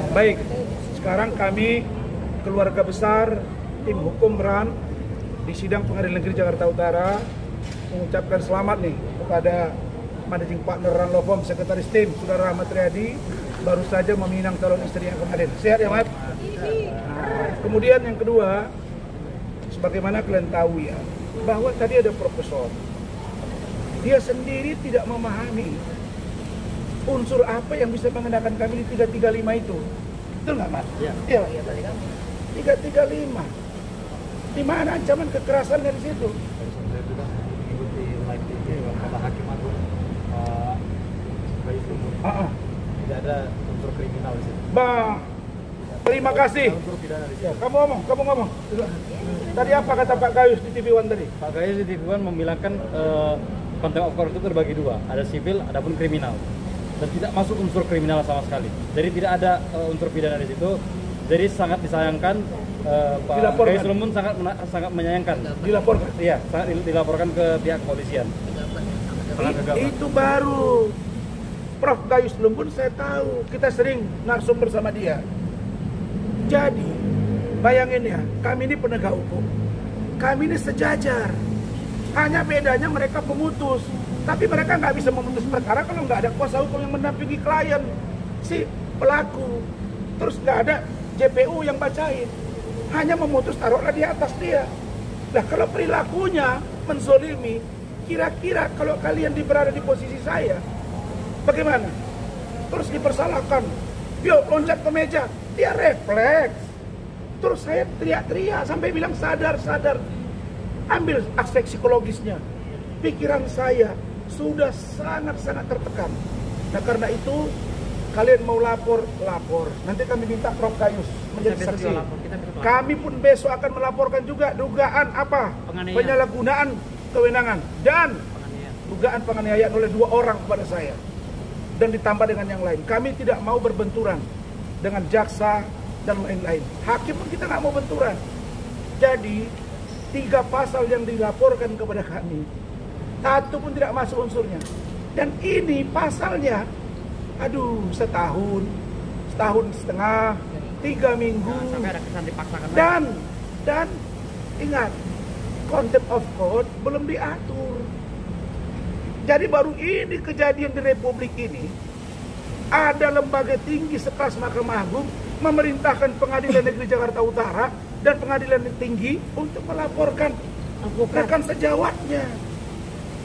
Baik, sekarang kami keluarga besar tim hukum RAN di sidang Pengadilan Negeri Jakarta Utara mengucapkan selamat nih kepada Managing Partner RAN Law Firm, Sekretaris Tim Saudara Ahmad Riyadi, baru saja meminang calon istri yang kemarin. Sehat ya, Mat? Kemudian yang kedua, sebagaimana kalian tahu ya, bahwa tadi ada profesor, dia sendiri tidak memahami unsur apa yang bisa mengenakan kami di 335 itu. Betul nggak, Mas? Iya. Iya, tadi kan 335. Di mana ancaman kekerasan dari situ? Saya sudah mengikuti live TV kata Hakim Agung Bayu Lumut. Tidak ada unsur kriminal di situ. Terima kasih. Unsur pidana di situ. Ya, kamu ngomong. Tadi apa kata Pak Gayus di TV One tadi? Pak Gayus di TV One membilangkan contempt of court itu terbagi dua, ada sipil, ada pun kriminal, dan tidak masuk unsur kriminal sama sekali. Jadi tidak ada unsur pidana di situ. Jadi sangat disayangkan, Pak Gayus Lumun sangat menyayangkan. Dilaporkan? Iya, sangat dilaporkan ke pihak kepolisian. Itu baru Prof. Gayus Lumun, saya tahu, kita sering narsum bersama dia. Jadi bayangin ya, kami ini penegak hukum, kami ini sejajar. Hanya bedanya mereka pemutus, tapi mereka nggak bisa memutus perkara kalau nggak ada kuasa hukum yang mendampingi klien si pelaku. Terus nggak ada JPU yang bacain, hanya memutus taruhlah di atas dia. Nah kalau perilakunya menzolimi, kira-kira kalau kalian berada di posisi saya, bagaimana? Terus dipersalahkan, yuk loncat ke meja, dia refleks. Terus saya teriak-teriak sampai bilang sadar. Ambil aspek psikologisnya. Pikiran saya sudah sangat-sangat tertekan. Nah karena itu kalian mau lapor. Nanti kami minta Prof. Gayus menjadi saksi. Kami pun besok akan melaporkan juga dugaan apa? Penyalahgunaan kewenangan dan dugaan penganiayaan oleh 2 orang kepada saya. Dan ditambah dengan yang lain. Kami tidak mau berbenturan dengan jaksa dan lain-lain. Hakim pun kita nggak mau benturan. Jadi 3 pasal yang dilaporkan kepada kami, 1 pun tidak masuk unsurnya. Dan ini pasalnya, setahun setengah, 3 minggu. Sampai ada kesan dipaksakan. Dan ingat, contempt of court belum diatur. Jadi baru ini kejadian di Republik ini, ada lembaga tinggi sekelas Mahkamah Agung memerintahkan Pengadilan Negeri Jakarta Utara dan Pengadilan Tinggi untuk melaporkan rekan sejawatnya.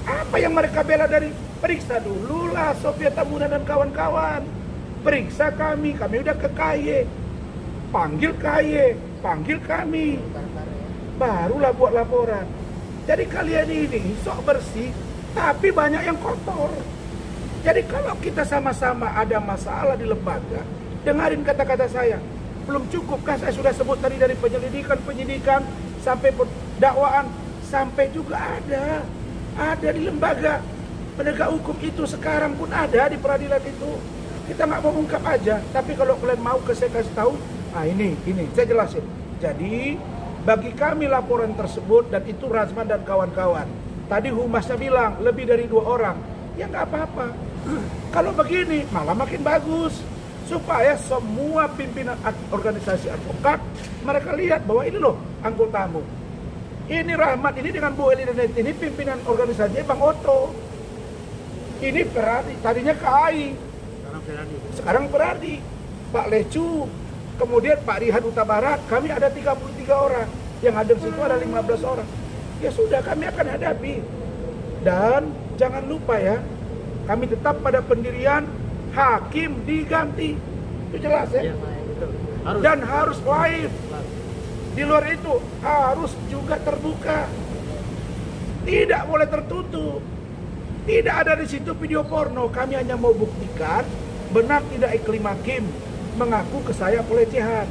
Apa yang mereka bela dari periksa dulu lah Sofia Tambunan dan kawan-kawan. Periksa kami udah ke KY. Panggil KY, panggil kami. Barulah buat laporan. Jadi kalian ini sok bersih, tapi banyak yang kotor. Jadi kalau kita sama-sama ada masalah di lembaga, dengarin kata-kata saya. Belum cukupkah saya sudah sebut tadi dari penyidikan sampai dakwaan, sampai juga ada di lembaga penegak hukum itu sekarang pun ada di peradilan itu. Kita nggak mau ungkap aja, tapi kalau kalian mau saya kasih tahu, ini saya jelasin. Jadi bagi kami laporan tersebut dan itu Razman dan kawan-kawan. Tadi humasnya bilang lebih dari 2 orang, ya nggak apa-apa. Kalau begini malah makin bagus. Supaya semua pimpinan organisasi advokat mereka lihat bahwa ini loh anggotamu. Ini Rahmat ini dengan Bu Eli dan ini pimpinan organisasinya Bang Oto. Ini Peradi, tadinya KAI. Sekarang Peradi. Pak Lecu, kemudian Pak Rihan Huta Barat, kami ada 33 orang. Yang hadir situ ada 15 orang. Ya sudah, kami akan hadapi. Dan jangan lupa ya, kami tetap pada pendirian hakim diganti, itu jelas ya. Dan harus live. Di luar itu harus juga terbuka, tidak boleh tertutup. Tidak ada di situ video porno. Kami hanya mau buktikan benar tidak Iklim Hakim mengaku ke saya pelecehan,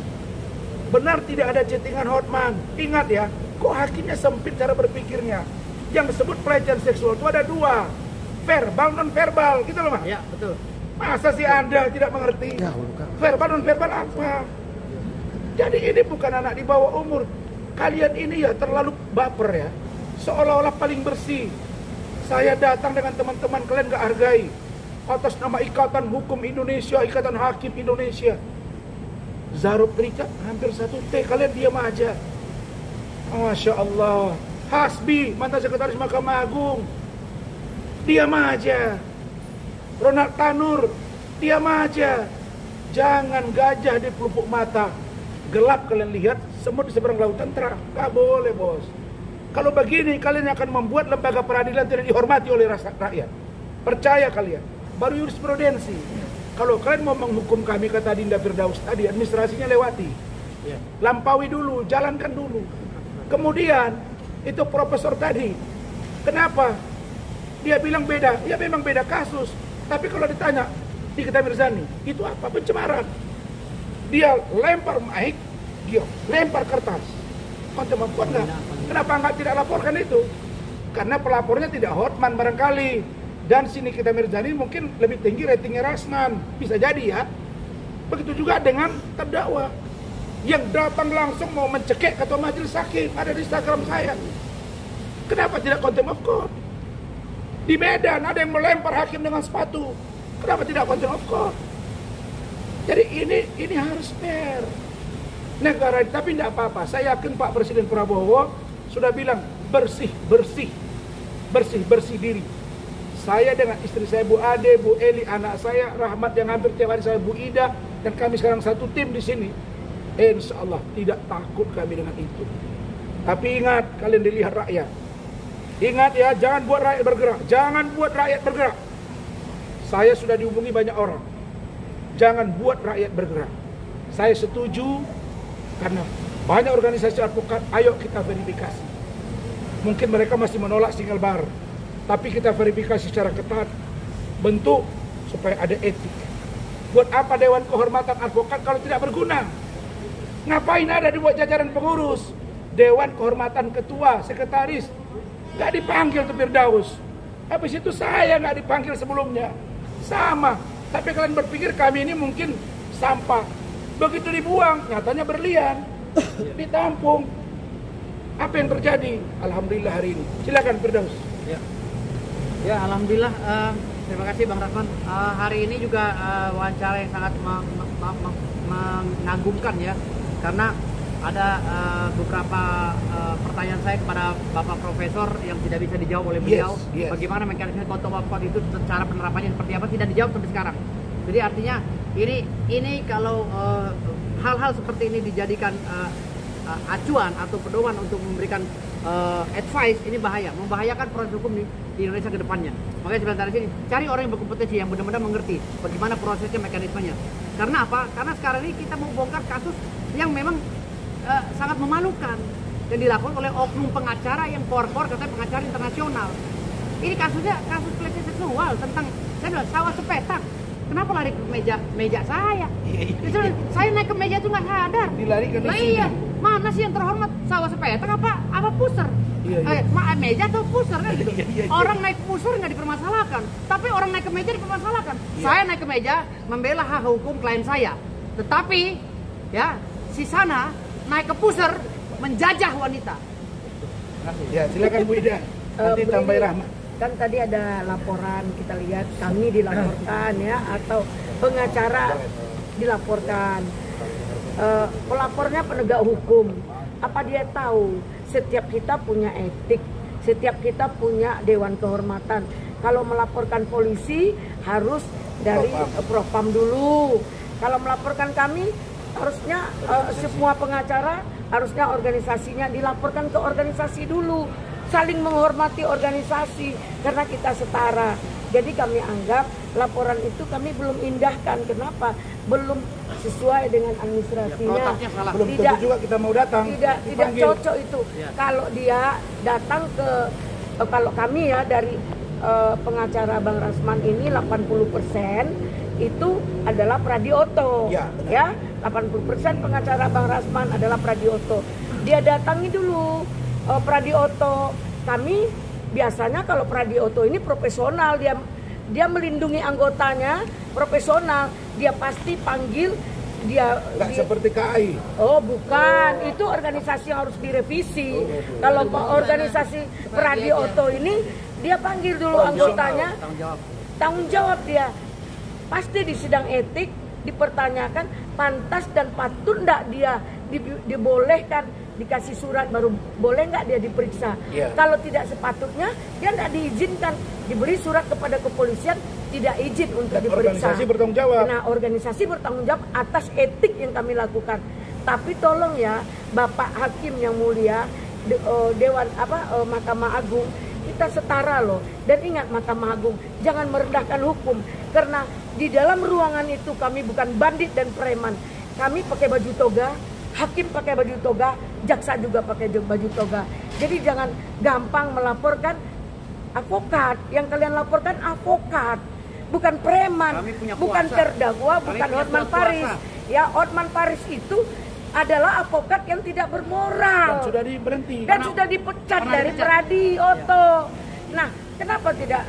benar tidak ada chattingan Hotman. Ingat ya, kok hakimnya sempit cara berpikirnya. Yang disebut pelecehan seksual itu ada 2, verbal non verbal, gitu loh Mas. Ya betul. Masa sih Anda tidak mengerti? Verbal non verbal apa? Jadi ini bukan anak di bawah umur. Kalian ini ya terlalu baper ya. Seolah-olah paling bersih. Saya datang dengan teman-teman, kalian gak hargai. Atas nama Ikatan Hukum Indonesia, Ikatan Hakim Indonesia. Zarub Richard hampir 1 T, kalian diam aja. Masya Allah. Hasbi, mantan sekretaris Mahkamah Agung, diam aja. Ronald Tanur, diam aja. Jangan gajah di pelupuk mata. Gelap kalian lihat, semut di seberang lautan terang. Gak boleh, bos. Kalau begini, kalian akan membuat lembaga peradilan tidak dihormati oleh rakyat. Percaya kalian. Baru jurisprudensi. Kalau kalian mau menghukum kami, kata Dinda Firdaus tadi, administrasinya lewati. Lampaui dulu, jalankan dulu. Kemudian, itu profesor tadi, kenapa? Dia bilang beda. Ya memang beda kasus. Tapi kalau ditanya, Nikita Mirzani, itu apa? Pencemaran. Dia lempar mic, dia lempar kertas. Konten of enggak? Kenapa enggak tidak laporkan itu? Karena pelapornya tidak Hotman barangkali. Dan si Nikita Mirzani mungkin lebih tinggi ratingnya Rasman. Bisa jadi ya. Begitu juga dengan terdakwa yang datang langsung mau mencekik ketua majelis hakim. Ada di Instagram saya. Kenapa tidak contempt of court? Di Medan ada yang melempar hakim dengan sepatu. Kenapa tidak contempt of court? Jadi ini harus fair. Negara, tapi tidak apa-apa. Saya yakin Pak Presiden Prabowo sudah bilang bersih diri. Saya dengan istri saya Bu Ade, Bu Eli, anak saya Rahmat yang hampir tiap hari saya Bu Ida, dan kami sekarang satu tim di sini. Insya Allah tidak takut kami dengan itu. Tapi ingat, kalian dilihat rakyat. Ingat ya, jangan buat rakyat bergerak. Jangan buat rakyat bergerak. Saya sudah dihubungi banyak orang. Jangan buat rakyat bergerak. Saya setuju karena banyak organisasi advokat, ayo kita verifikasi. Mungkin mereka masih menolak single bar, tapi kita verifikasi secara ketat. Bentuk supaya ada etik. Buat apa Dewan Kehormatan Advokat kalau tidak berguna? Ngapain ada dibuat jajaran pengurus? Dewan Kehormatan Ketua, Sekretaris, nggak dipanggil tuh Firdaus. Habis itu saya nggak dipanggil sebelumnya. Sama. Tapi kalian berpikir kami ini mungkin sampah. Begitu dibuang, nyatanya berlian. Ditampung. Apa yang terjadi? Alhamdulillah hari ini. Silakan Firdaus. Ya, alhamdulillah. Terima kasih Bang Rasman. Hari ini juga wawancara yang sangat mengagumkan ya. Karena ada beberapa pertanyaan saya kepada Bapak Profesor yang tidak bisa dijawab oleh beliau. Yes. Bagaimana mekanisme contempt of court itu, cara penerapannya seperti apa, tidak dijawab sampai sekarang. Jadi artinya ini kalau hal-hal seperti ini dijadikan acuan atau pedoman untuk memberikan advice, ini bahaya, membahayakan proses hukum di Indonesia ke depannya. Makanya sebentar di sini cari orang yang berkompetensi, yang benar-benar mengerti bagaimana prosesnya, mekanismenya. Karena apa? Karena sekarang ini kita mau bongkar kasus yang memang sangat memalukan dan dilakukan oleh oknum pengacara yang kor-kor katanya pengacara internasional. Ini kasusnya kasus pelecehan seksual tentang saya bilang sawah sepetak. Kenapa lari ke meja saya? Itu saya naik ke meja itu nggak sadar. Dilarikan di sini. Iya, mana sih yang terhormat, sawah sepetak apa pusar? Meja atau pusar kan gitu. Orang naik pusar nggak dipermasalahkan, tapi orang naik ke meja dipermasalahkan. Saya naik ke meja membela hak hukum klien saya, tetapi ya si sana naik ke pusar menjajah wanita. Ya, silakan Bu Ida. Nanti tambah Rahmat. Kan tadi ada laporan, kita lihat kami dilaporkan ya, atau pengacara dilaporkan. Pelapornya penegak hukum. Apa dia tahu setiap kita punya etik, setiap kita punya Dewan Kehormatan. Kalau melaporkan polisi harus dari Propam dulu. Kalau melaporkan kami harusnya semua pengacara, harusnya organisasinya dilaporkan ke organisasi dulu, saling menghormati organisasi karena kita setara. Jadi kami anggap laporan itu kami belum indahkan. Kenapa? Belum sesuai dengan administrasinya. Belum tentu juga kita mau datang. Tidak cocok itu. Kalau dia datang ke kalau kami ya dari pengacara Bang Rasman ini 80% itu adalah Pradioto. Ya, 80% pengacara Bang Rasman adalah Pradioto. Dia datangi dulu Pradioto. Kami biasanya kalau Pradioto ini profesional, dia melindungi anggotanya, profesional. Dia pasti panggil dia. Seperti KAI. Oh bukan, itu organisasi yang harus direvisi. Kalau organisasi Pradioto ini dia panggil dulu anggotanya, tanggung jawab dia. Pasti di sidang etik dipertanyakan pantas dan patut enggak dia dibolehkan dikasih surat baru boleh nggak dia diperiksa. Kalau tidak sepatutnya dia nggak diizinkan, diberi surat kepada kepolisian tidak izin untuk diperiksa. Organisasi bertanggung jawab. Nah, organisasi bertanggung jawab atas etik yang kami lakukan. Tapi tolong ya Bapak Hakim yang mulia, Dewan Mahkamah Agung, kita setara loh. Dan ingat Mahkamah Agung jangan merendahkan hukum, karena di dalam ruangan itu kami bukan bandit dan preman. Kami pakai baju toga, hakim pakai baju toga, jaksa juga pakai baju toga. Jadi jangan gampang melaporkan advokat. Yang kalian laporkan advokat, bukan preman, bukan terdakwa, bukan Hotman Paris. Ya, Hotman Paris itu adalah advokat yang tidak bermoral dan sudah diberhenti dan sudah dipecat dari Pradi Oto. Nah, kenapa tidak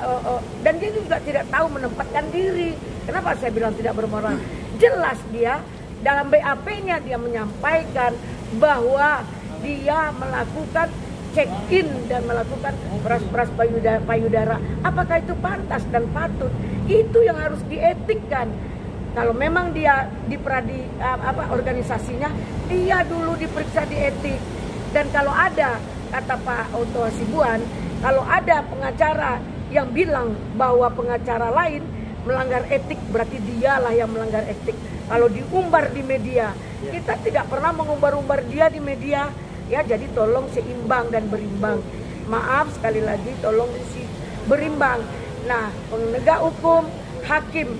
dan dia juga tidak tahu menempatkan diri. Kenapa saya bilang tidak bermoral? Jelas dia dalam BAP-nya dia menyampaikan bahwa dia melakukan check-in dan melakukan peras-peras payudara. Apakah itu pantas dan patut? Itu yang harus dietikkan. Kalau memang dia di organisasinya, dia dulu diperiksa di etik. Dan kalau ada, kata Pak Oto Hasibuan, kalau ada pengacara yang bilang bahwa pengacara lain melanggar etik, berarti dialah yang melanggar etik. Kalau diumbar di media, kita tidak pernah mengumbar-umbar dia di media. Ya, jadi tolong seimbang dan berimbang. Maaf sekali lagi, tolong berimbang. Nah, penegak hukum, hakim,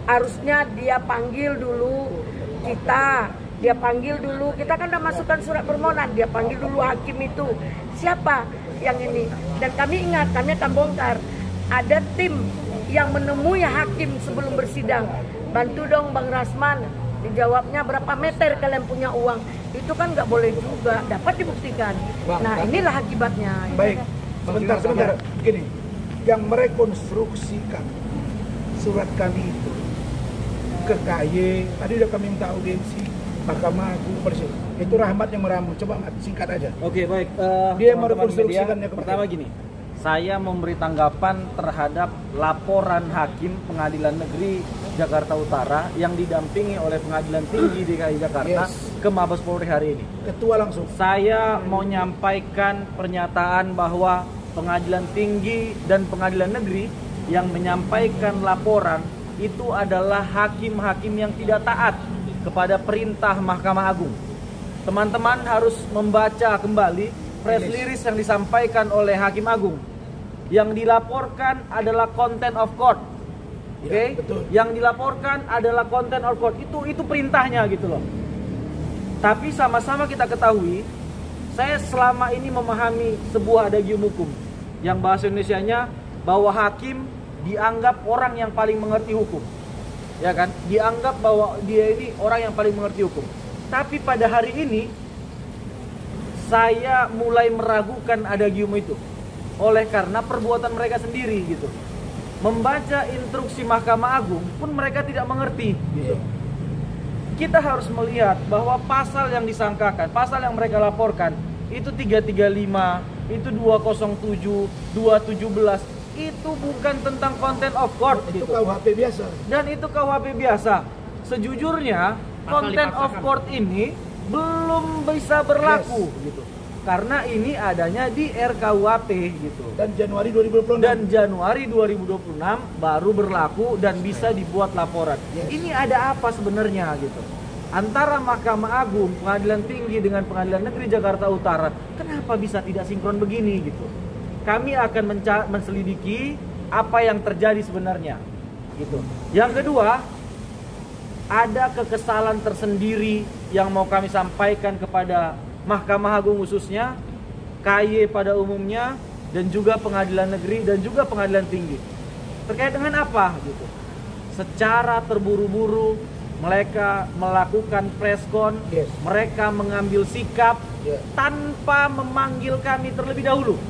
harusnya dia panggil dulu kita. Dia panggil dulu, kita kan udah masukkan surat permohonan, dia panggil dulu hakim itu. Siapa yang ini? Dan kami ingat, kami akan bongkar. Ada tim yang menemui hakim sebelum bersidang. Bantu dong Bang Rasman, dijawabnya berapa meter kalian punya uang. Itu kan nggak boleh juga, dapat dibuktikan. Nah, inilah akibatnya. Baik, sebentar. Begini, yang merekonstruksikan surat kami itu ke KY, tadi udah kami minta audiensi Mahkamah Agung Presiden. Itu Rahmat yang meramu. Coba singkat aja. Oke, baik. Dia merekonstruksikannya ke pertama gini. Saya memberi tanggapan terhadap laporan Hakim Pengadilan Negeri Jakarta Utara yang didampingi oleh Pengadilan Tinggi DKI Jakarta ke Mabes Polri hari ini. Ketua langsung. Saya mau menyampaikan pernyataan bahwa Pengadilan Tinggi dan Pengadilan Negeri yang menyampaikan laporan itu adalah hakim-hakim yang tidak taat kepada perintah Mahkamah Agung. Teman-teman harus membaca kembali press release yang disampaikan oleh Hakim Agung. Yang dilaporkan adalah content of court. Oke? Yang dilaporkan adalah content of court. Itu perintahnya gitu loh. Tapi sama-sama kita ketahui, saya selama ini memahami sebuah adagium hukum yang bahasa Indonesianya bahwa hakim dianggap orang yang paling mengerti hukum. Ya kan? Dianggap bahwa dia ini orang yang paling mengerti hukum. Tapi pada hari ini saya mulai meragukan adagium itu. Oleh karena perbuatan mereka sendiri gitu. Membaca instruksi Mahkamah Agung pun mereka tidak mengerti gitu. Kita harus melihat bahwa pasal yang disangkakan, pasal yang mereka laporkan itu 335, itu 207, 217, itu bukan tentang content of court itu gitu. KUHP biasa. Dan itu KUHP biasa. Sejujurnya content of court ini belum bisa berlaku gitu. Karena ini adanya di RKUHP gitu. Dan Januari 2026. Dan Januari 2026 baru berlaku dan bisa dibuat laporan. Ini ada apa sebenarnya gitu? Antara Mahkamah Agung, Pengadilan Tinggi dengan Pengadilan Negeri Jakarta Utara, kenapa bisa tidak sinkron begini gitu? Kami akan menselidiki apa yang terjadi sebenarnya gitu. Yang kedua, ada kekesalan tersendiri yang mau kami sampaikan kepada Mahkamah Agung khususnya, KY pada umumnya, dan juga Pengadilan Negeri dan juga Pengadilan Tinggi. Terkait dengan apa gitu? Secara terburu-buru mereka melakukan preskon, mereka mengambil sikap tanpa memanggil kami terlebih dahulu,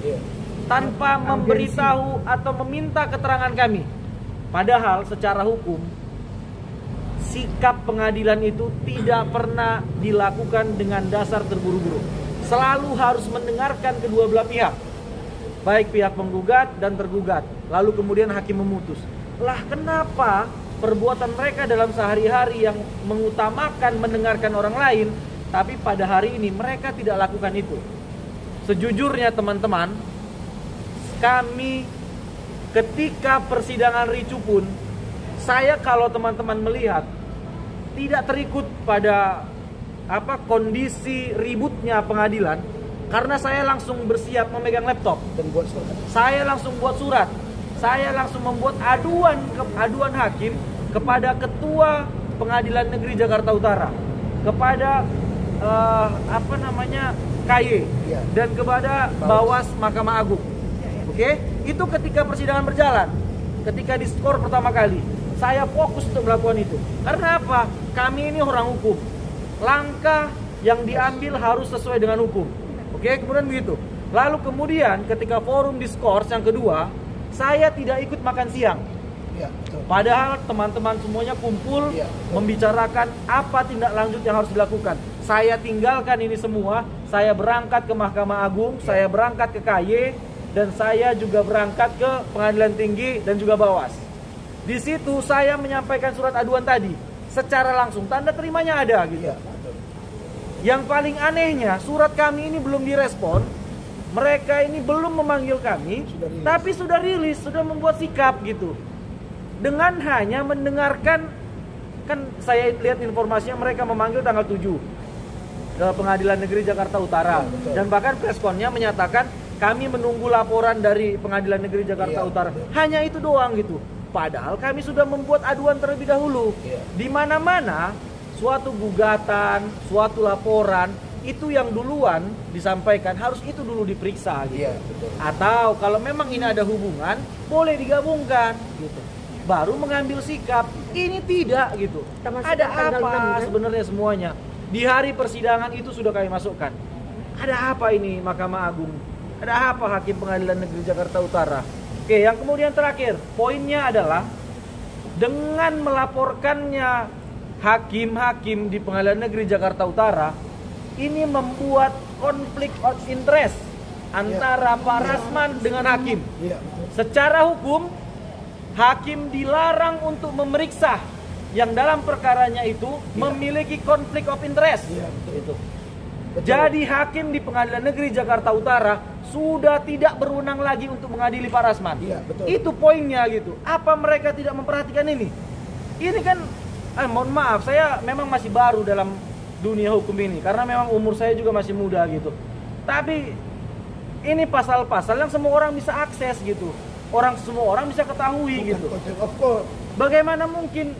tanpa memberitahu atau meminta keterangan kami. Padahal secara hukum sikap pengadilan itu tidak pernah dilakukan dengan dasar terburu-buru. Selalu harus mendengarkan kedua belah pihak, baik pihak penggugat dan tergugat. Lalu kemudian hakim memutus. Lah kenapa perbuatan mereka dalam sehari-hari yang mengutamakan mendengarkan orang lain, tapi pada hari ini mereka tidak lakukan itu. Sejujurnya teman-teman, kami ketika persidangan ricu pun, saya kalau teman-teman melihat tidak terikut pada kondisi ributnya pengadilan, karena saya langsung bersiap memegang laptop dan buat surat. Saya langsung buat surat. Saya langsung membuat aduan hakim kepada Ketua Pengadilan Negeri Jakarta Utara, kepada KY dan kepada Bawas Mahkamah Agung. Oke? Itu ketika persidangan berjalan, ketika diskor pertama kali, saya fokus untuk melakukan itu. Karena apa? Kami ini orang hukum. Langkah yang diambil harus sesuai dengan hukum. Oke, kemudian begitu. Lalu kemudian ketika forum diskors yang kedua, saya tidak ikut makan siang. Padahal teman-teman semuanya kumpul membicarakan apa tindak lanjut yang harus dilakukan. Saya tinggalkan ini semua, saya berangkat ke Mahkamah Agung, saya berangkat ke KY, dan saya juga berangkat ke Pengadilan Tinggi dan juga Bawas. Di situ saya menyampaikan surat aduan tadi secara langsung, tanda terimanya ada gitu. Yang paling anehnya, surat kami ini belum direspon. Mereka ini belum memanggil kami, tapi sudah rilis, sudah membuat sikap gitu. Dengan hanya mendengarkan, kan saya lihat informasinya mereka memanggil tanggal 7 ke Pengadilan Negeri Jakarta Utara. Dan bahkan preskonnya menyatakan kami menunggu laporan dari Pengadilan Negeri Jakarta Utara. Hanya itu doang gitu. Padahal kami sudah membuat aduan terlebih dahulu. Di mana-mana suatu gugatan, suatu laporan itu yang duluan disampaikan harus itu dulu diperiksa gitu. Atau kalau memang ini ada hubungan, boleh digabungkan gitu. Baru mengambil sikap. Ini tidak gitu. Ada apa sebenarnya semuanya? Di hari persidangan itu sudah kami masukkan. Ada apa ini Mahkamah Agung? Ada apa Hakim Pengadilan Negeri Jakarta Utara? Oke, yang kemudian terakhir, poinnya adalah dengan melaporkannya hakim-hakim di Pengadilan Negeri Jakarta Utara, ini membuat konflik of interest antara Pak Rasman dengan hakim. Secara hukum, hakim dilarang untuk memeriksa yang dalam perkaranya itu memiliki konflik of interest. Itu. Jadi hakim di Pengadilan Negeri Jakarta Utara sudah tidak berwenang lagi untuk mengadili Pak Rasman. Itu poinnya gitu. Apa mereka tidak memperhatikan ini? Ini kan, mohon maaf, saya memang masih baru dalam dunia hukum ini karena memang umur saya juga masih muda gitu. Tapi ini pasal-pasal yang semua orang bisa akses gitu. Semua orang bisa ketahui gitu. Bagaimana mungkin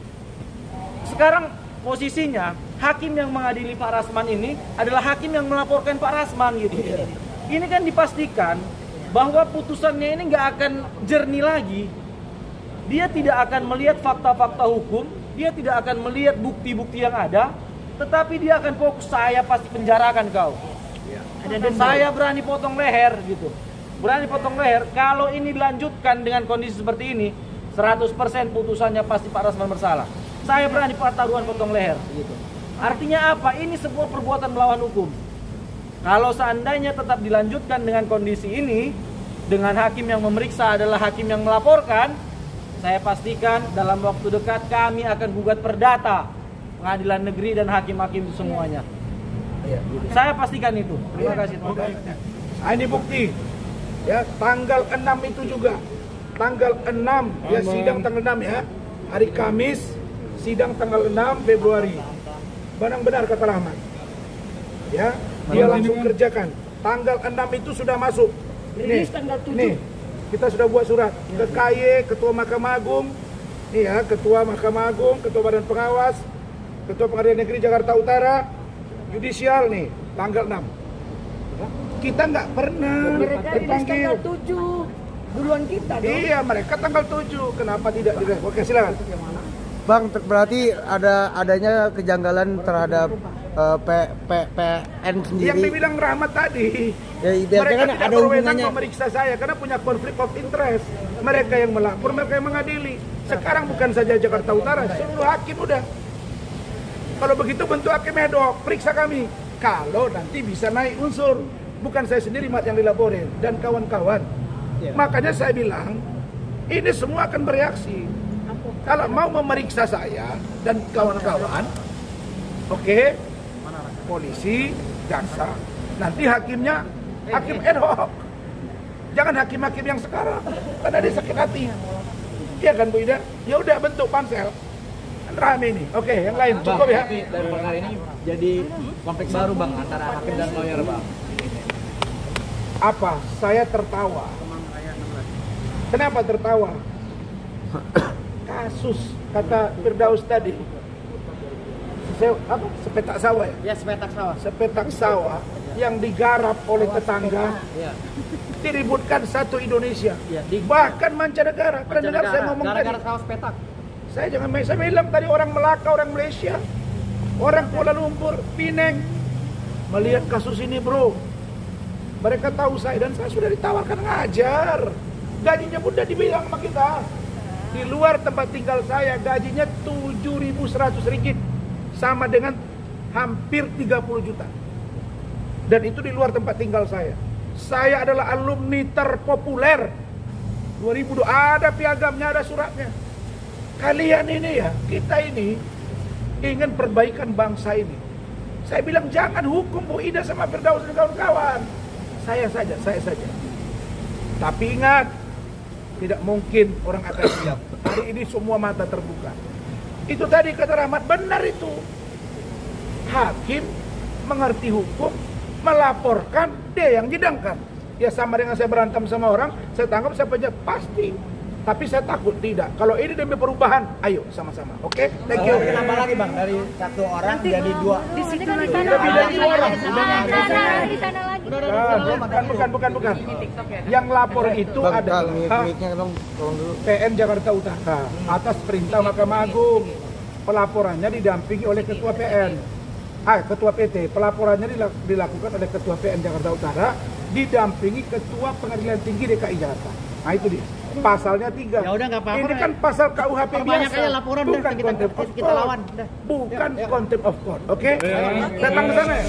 sekarang posisinya hakim yang mengadili Pak Rasman ini adalah hakim yang melaporkan Pak Rasman gitu. Ini kan dipastikan bahwa putusannya ini nggak akan jernih lagi. Dia tidak akan melihat fakta-fakta hukum, dia tidak akan melihat bukti-bukti yang ada, tetapi dia akan fokus, saya pasti penjarakan kau. Dan saya berani potong leher gitu. Berani potong leher. Kalau ini dilanjutkan dengan kondisi seperti ini, 100% putusannya pasti Pak Rasman bersalah. Saya berani taruhan potong leher gitu. Artinya apa? Ini sebuah perbuatan melawan hukum. Kalau seandainya tetap dilanjutkan dengan kondisi ini, dengan hakim yang memeriksa adalah hakim yang melaporkan, saya pastikan dalam waktu dekat kami akan gugat perdata Pengadilan Negeri dan hakim-hakim itu semuanya. Saya pastikan itu. Terima kasih. Ini bukti. Ya, tanggal 6 itu juga. Tanggal 6 ya, sidang tanggal 6 ya. Hari Kamis sidang tanggal 6 Februari. Benar kata Rahmat. Ya, dia langsung kerjakan. Tanggal 6 itu sudah masuk. Nih, tanggal 7. Nih, kita sudah buat surat ke KY, Ketua Mahkamah Agung. Nih ya, Ketua Mahkamah Agung, Ketua Badan Pengawas, Ketua Pengadilan Negeri Jakarta Utara, Yudisial nih, tanggal 6. Kita nggak pernah dipanggil. Tanggal 7 duluan kita dong. Iya, mereka tanggal 7. Kenapa tidak direspon? Oke, silakan. Bang, berarti adanya kejanggalan terhadap PN sendiri. Yang dibilang Rahmat tadi. Ya, mereka kan tidak ada berwenang hubungannya. memeriksa saya karena punya konflik of interest. Mereka yang melapor, mereka yang mengadili. Sekarang bukan saja Jakarta Utara, seluruh hakim udah. Kalau begitu bentuk hakim ad hoc, periksa kami. Kalau nanti bisa naik unsur. Bukan saya sendiri Mat yang dilaporin dan kawan-kawan. Makanya saya bilang ini semua akan bereaksi. Kalau mau memeriksa saya dan kawan-kawan, oke, polisi, jaksa, nanti hakimnya hakim ad hoc. Jangan hakim-hakim yang sekarang, karena dia sakit hati. Iya kan Bu Ida? Ya udah bentuk pansel. Kan rame ini. Oke, yang lain cukup ya. Tapi dari perkara ini jadi konflik baru Bang antara hakim dan lawyer Bang. Apa? Saya tertawa. Kenapa tertawa? Kasus kata Firdaus tadi. Sepetak sawah ya? Ya, sepetak sawah. Sepetak sawah yang digarap oleh tetangga, Iya. diributkan satu Indonesia, Iya, bahkan mancanegara. Kalian dengar saya ngomong tadi? Gara-gara sawah sepetak. Saya bilang tadi orang Melaka, orang Malaysia, orang Kuala Lumpur, Pineng melihat kasus ini bro. Mereka tahu saya dan saya sudah ditawarkan ngajar. Gajinya pun udah dibilang sama kita. Di luar tempat tinggal saya gajinya 7.100 ringgit, sama dengan hampir 30 juta. Dan itu di luar tempat tinggal saya. Saya adalah alumni terpopuler 2002, ada piagamnya, ada suratnya. Kalian ini ya, kita ini ingin perbaikan bangsa ini. Saya bilang jangan hukum Bu Ida sama Firdaus dan kawan-kawan. Saya saja. Tapi ingat, tidak mungkin orang akan diam. Hari ini semua mata terbuka. Itu tadi kata Rahmat, benar itu. Hakim mengerti hukum, melaporkan, dia yang nyidangkan. Ya sama dengan saya berantem sama orang, saya tangkap, saya penjara, pasti. Tapi saya takut tidak. Kalau ini demi perubahan, ayo sama-sama. Oke? Thank you. Nambah lagi Bang, dari satu orang jadi dua. Di situ lagi. Lebih dari 2 orang. Di sana lagi. Bukan. Yang lapor itu adalah mic-nya dong, tolong dulu. PN Jakarta Utara atas perintah Mahkamah Agung. Pelaporannya didampingi oleh Ketua PN. Ketua PT. Pelaporannya dilakukan oleh Ketua PN Jakarta Utara didampingi Ketua Pengadilan Tinggi DKI Jakarta. Nah itu dia. Pasalnya 3. Ya udah nggak apa-apa. Ini kan pasal KUHP Banyak biasa. aja laporan Bukan kita contempt of kita court. lawan. Bukan contempt of court. Oke? Datang ke sana ya.